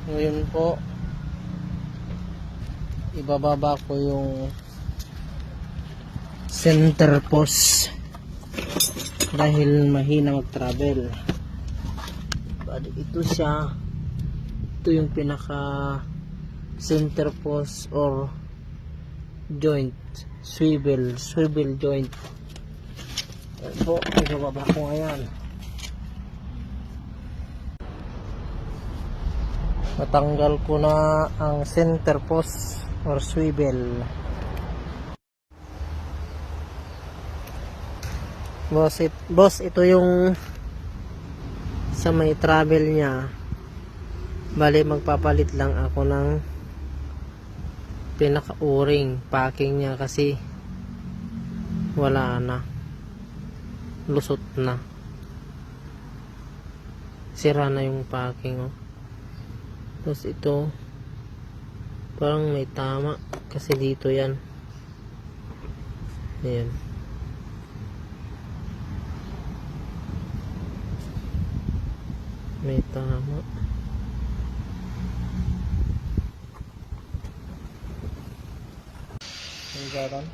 Ngayon po, ibababa ko yung center post dahil mahina mag-travel. Bali, ito siya. Ito yung pinaka center post or joint, swivel joint. Ayan po, ibababa ko ngayon. Natanggal ko na ang center post or swivel. Boss, ito yung sa may travel niya. Bali, magpapalit lang ako ng pinaka-o-ring packing niya kasi wala na, lusot na, sira na yung packing, oh. Tapos ito parang may tama kasi dito yan, ayan, may tama. Ang garan.